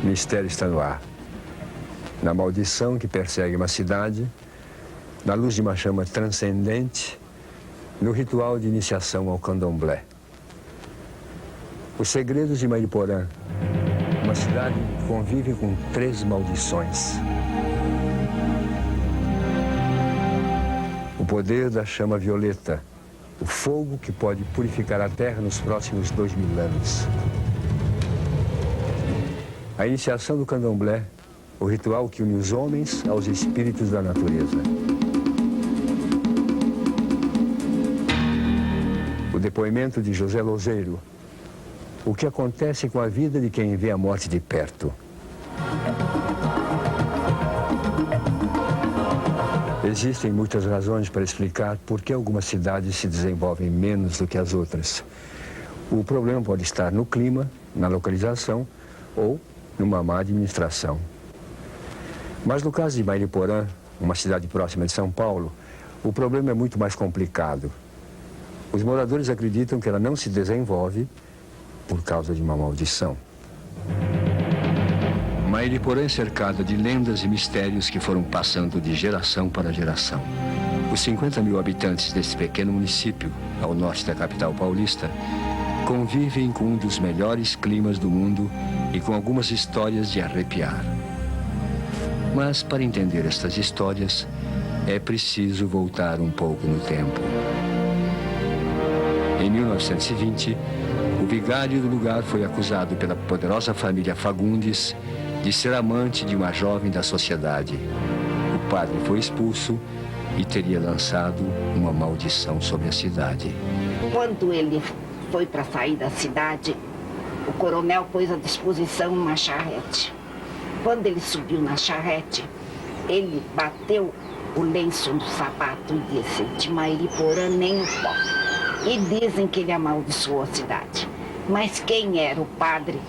O mistério está no ar. Na maldição que persegue uma cidade, na luz de uma chama transcendente, no ritual de iniciação ao candomblé. Os segredos de Mairiporã, uma cidade que convive com 3 maldições. O poder da chama violeta, o fogo que pode purificar a terra nos próximos 2000 anos. A iniciação do candomblé, o ritual que une os homens aos espíritos da natureza. O depoimento de José Lozeiro, o que acontece com a vida de quem vê a morte de perto. Existem muitas razões para explicar por que algumas cidades se desenvolvem menos do que as outras. O problema pode estar no clima, na localização ou numa má administração. Mas no caso de Mairiporã, uma cidade próxima de São Paulo, o problema é muito mais complicado. Os moradores acreditam que ela não se desenvolve por causa de uma maldição. Mairiporã é cercada de lendas e mistérios que foram passando de geração para geração. Os 50 mil habitantes desse pequeno município, ao norte da capital paulista, convivem com um dos melhores climas do mundo e com algumas histórias de arrepiar. Mas para entender estas histórias, é preciso voltar um pouco no tempo. Em 1920, o vigário do lugar foi acusado pela poderosa família Fagundes de ser amante de uma jovem da sociedade. O padre foi expulso e teria lançado uma maldição sobre a cidade. Quando ele foi para sair da cidade, o coronel pôs à disposição uma charrete. Quando ele subiu na charrete, ele bateu o lenço no sapato e disse: de Mairiporã nem o pó. E dizem que ele amaldiçoou a cidade. Mas quem era o padre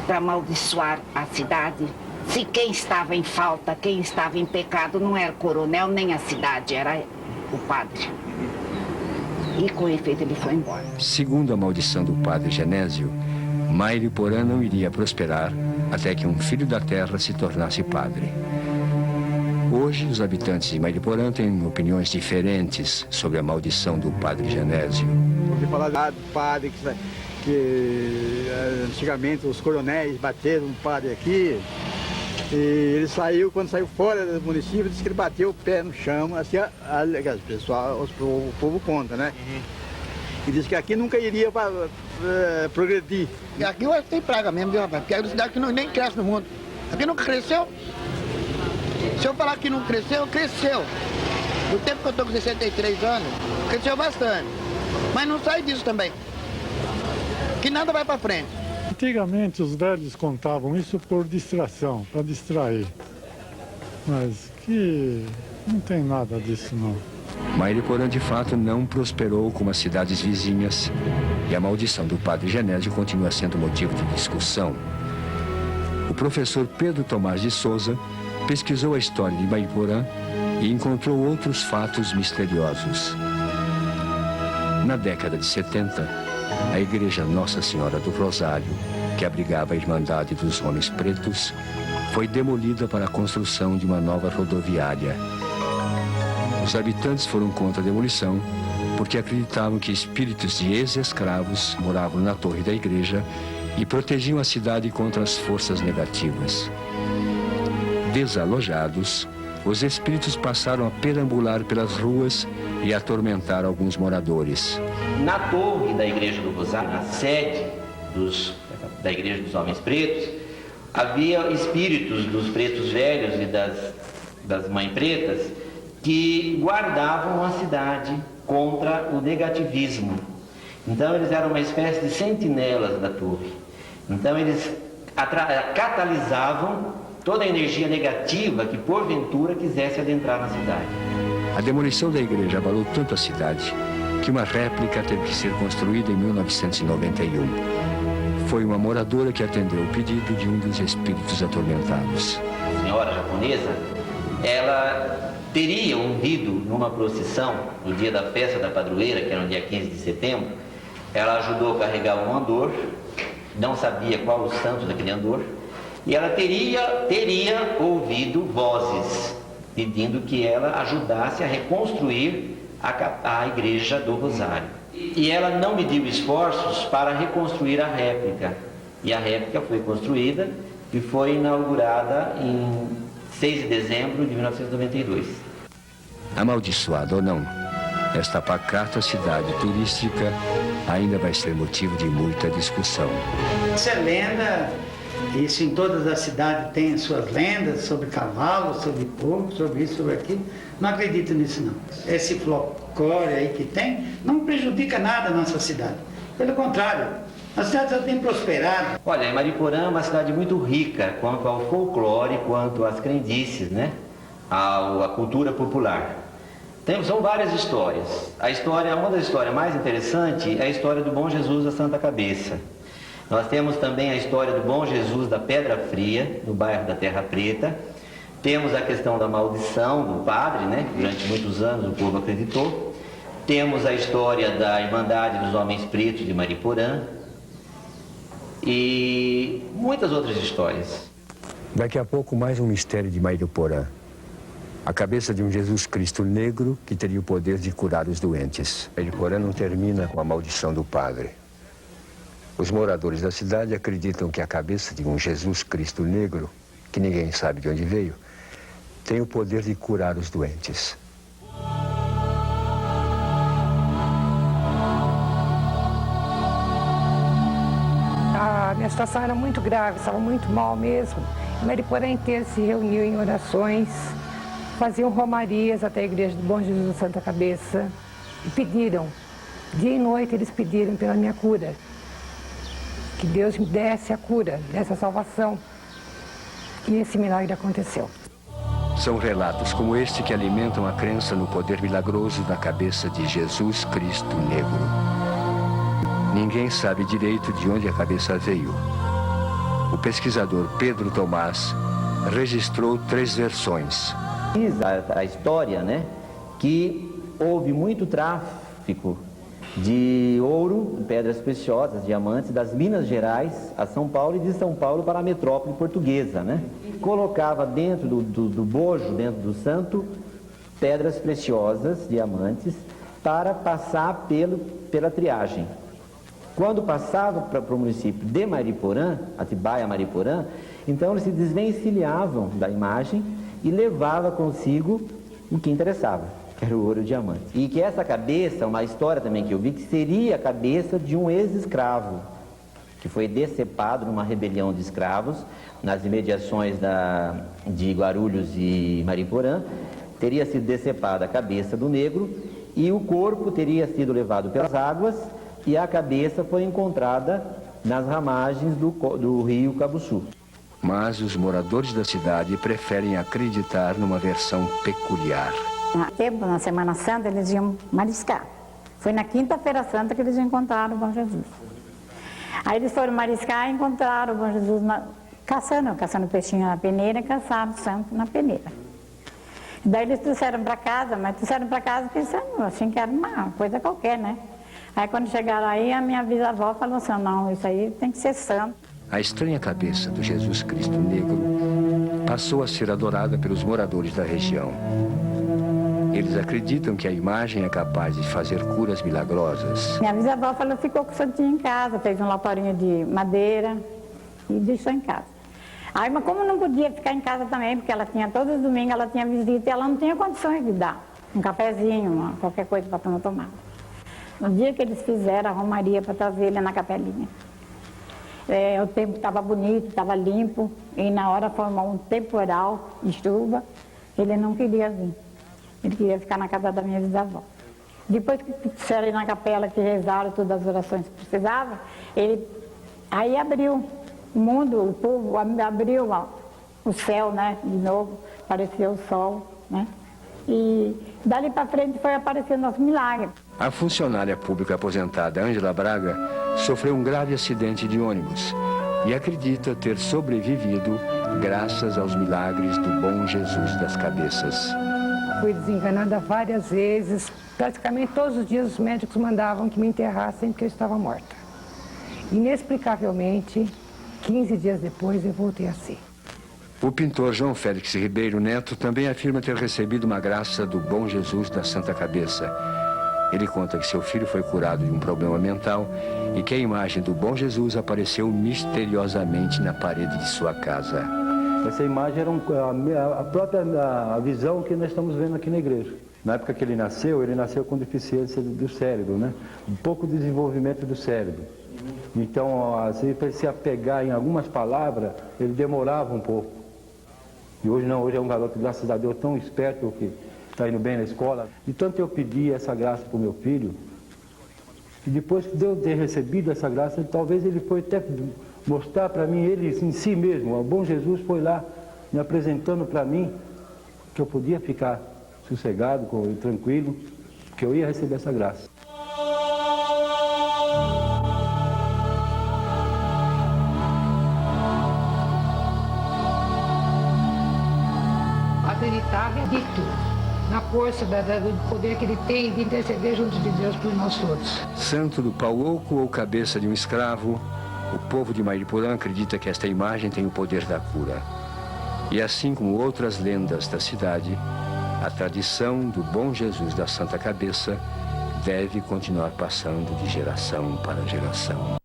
para amaldiçoar a cidade? Se quem estava em falta, quem estava em pecado, não era o coronel nem a cidade, era o padre. E com efeito ele foi embora. Segundo a maldição do padre Genésio, Mairiporã não iria prosperar até que um filho da terra se tornasse padre. Hoje, os habitantes de Mairiporã têm opiniões diferentes sobre a maldição do padre Genésio. Porque falar do padre que antigamente os coronéis bateram um padre aqui, e ele saiu, quando saiu fora do município, disse que ele bateu o pé no chão, assim, o povo conta, né? E disse que aqui nunca iria progredir. E aqui hoje tem praga mesmo, viu, rapaz? Porque é uma cidade que nem cresce no mundo. Aqui nunca cresceu. Se eu falar que não cresceu, cresceu. No tempo que eu estou com 63 anos, cresceu bastante. Mas não sai disso também. Que nada vai para frente. Antigamente os velhos contavam isso por distração, para distrair. Mas que não tem nada disso não. Mairiporã de fato não prosperou como as cidades vizinhas e a maldição do padre Genésio continua sendo motivo de discussão. O professor Pedro Tomás de Souza pesquisou a história de Mairiporã e encontrou outros fatos misteriosos. Na década de 70, a igreja Nossa Senhora do Rosário, que abrigava a Irmandade dos Homens Pretos, foi demolida para a construção de uma nova rodoviária. Os habitantes foram contra a demolição porque acreditavam que espíritos de ex-escravos moravam na torre da igreja e protegiam a cidade contra as forças negativas. Desalojados, os espíritos passaram a perambular pelas ruas e a atormentar alguns moradores. Na torre da Igreja do Rosário, na sede da Igreja dos Homens Pretos, havia espíritos dos pretos velhos e das mães pretas que guardavam a cidade contra o negativismo. Então eles eram uma espécie de sentinelas da torre. Então eles catalisavam toda a energia negativa que porventura quisesse adentrar na cidade. A demolição da igreja abalou tanto a cidade que uma réplica teve que ser construída em 1991. Foi uma moradora que atendeu o pedido de um dos espíritos atormentados. A senhora japonesa, ela teria ido numa procissão no dia da festa da padroeira, que era no dia 15 de setembro. Ela ajudou a carregar um andor, não sabia qual o santo daquele andor, E ela teria ouvido vozes pedindo que ela ajudasse a reconstruir a igreja do Rosário. E ela não mediu esforços para reconstruir a réplica. E a réplica foi construída e foi inaugurada em 6 de dezembro de 1992. Amaldiçoada ou não, esta pacata cidade turística ainda vai ser motivo de muita discussão. Essa é lenda, isso em todas as cidades tem as suas lendas sobre cavalos, sobre porco, sobre isso, sobre aquilo. Não acredito nisso não. Esse folclore aí que tem não prejudica nada a nossa cidade. Pelo contrário, a cidade só tem prosperado. Olha, Mariporã é uma cidade muito rica quanto ao folclore, quanto às crendices, né? À cultura popular. São várias histórias. Uma das histórias mais interessantes é a história do Bom Jesus da Santa Cabeça. Nós temos também a história do Bom Jesus da Pedra Fria, no bairro da Terra Preta. Temos a questão da maldição do padre, né? Durante muitos anos o povo acreditou. Temos a história da Irmandade dos Homens Pretos de Mariporã. E muitas outras histórias. Daqui a pouco mais um mistério de Mariporã. A cabeça de um Jesus Cristo negro que teria o poder de curar os doentes. Mariporã não termina com a maldição do padre. Os moradores da cidade acreditam que a cabeça de um Jesus Cristo negro, que ninguém sabe de onde veio, tem o poder de curar os doentes. A minha situação era muito grave, estava muito mal mesmo. Mariporã inteiro se reuniu em orações, faziam romarias até a igreja do Bom Jesus da Santa Cabeça e pediram, dia e noite eles pediram pela minha cura. Que Deus me desse a cura, desse a salvação. E esse milagre aconteceu. São relatos como este que alimentam a crença no poder milagroso da cabeça de Jesus Cristo negro. Ninguém sabe direito de onde a cabeça veio. O pesquisador Pedro Tomás registrou 3 versões. Diz a história, né, que houve muito tráfico de ouro, pedras preciosas, diamantes, das Minas Gerais a São Paulo e de São Paulo para a metrópole portuguesa, né? Colocava dentro do bojo, dentro do santo, pedras preciosas, diamantes, para passar pela triagem. Quando passava para o município de Mariporã, Atibaia, Mariporã, então eles se desvencilhavam da imagem e levava consigo o que interessava, que era o ouro e o diamante. E que essa cabeça, uma história também que eu vi, que seria a cabeça de um ex-escravo, que foi decepado numa rebelião de escravos, nas imediações de Guarulhos e Mariporã. Teria sido decepada a cabeça do negro e o corpo teria sido levado pelas águas e a cabeça foi encontrada nas ramagens do rio Cabuçu. Mas os moradores da cidade preferem acreditar numa versão peculiar. Na Semana Santa eles iam mariscar. Foi na Quinta-feira Santa que eles encontraram o Bom Jesus. Aí eles foram mariscar e encontraram o Bom Jesus caçando peixinho na peneira e caçaram o santo na peneira. Daí eles trouxeram para casa, mas trouxeram para casa pensando assim que era uma coisa qualquer, né? Aí quando chegaram aí, a minha bisavó falou assim, não, isso aí tem que ser santo. A estranha cabeça do Jesus Cristo negro passou a ser adorada pelos moradores da região. Eles acreditam que a imagem é capaz de fazer curas milagrosas. Minha bisavó falou, ficou com o santinho em casa, fez um laporinho de madeira e deixou em casa. Aí, mas como não podia ficar em casa também, porque ela tinha, todos os domingos ela tinha visita e ela não tinha condições de dar um cafezinho, qualquer coisa para tomar. No dia que eles fizeram a romaria para trazer ele na capelinha, o tempo estava bonito, estava limpo, e na hora formou um temporal de chuva, ele não queria vir. Ele queria ficar na casa da minha bisavó. Depois que disseram aí na capela, que rezaram todas as orações que precisava, ele aí abriu o mundo, o povo abriu o céu, né, de novo, apareceu o sol, né, e dali para frente foi aparecendo os milagres. A funcionária pública aposentada Ângela Braga sofreu um grave acidente de ônibus e acredita ter sobrevivido graças aos milagres do Bom Jesus das Cabeças. Fui desenganada várias vezes, praticamente todos os dias os médicos mandavam que me enterrassem porque eu estava morta. Inexplicavelmente, 15 dias depois eu voltei a ser. O pintor João Félix Ribeiro Neto também afirma ter recebido uma graça do Bom Jesus da Santa Cabeça. Ele conta que seu filho foi curado de um problema mental e que a imagem do Bom Jesus apareceu misteriosamente na parede de sua casa. Essa imagem era a própria visão que nós estamos vendo aqui na igreja. Na época que ele nasceu com deficiência do cérebro, né? Um pouco de desenvolvimento do cérebro. Então, às vezes, para se apegar em algumas palavras, ele demorava um pouco. E hoje não, hoje é um garoto, graças a Deus, tão esperto que está indo bem na escola. E tanto eu pedi essa graça para o meu filho, e depois de eu ter recebido essa graça, talvez ele foi até mostrar para mim, ele em si mesmo, o Bom Jesus foi lá me apresentando para mim que eu podia ficar sossegado, tranquilo, que eu ia receber essa graça. Acreditava de tudo, na força do poder que ele tem de interceder junto de Deus por nós todos. Santo do pau oco ou cabeça de um escravo, o povo de Mariporã acredita que esta imagem tem o poder da cura. E assim como outras lendas da cidade, a tradição do Bom Jesus da Santa Cabeça deve continuar passando de geração para geração.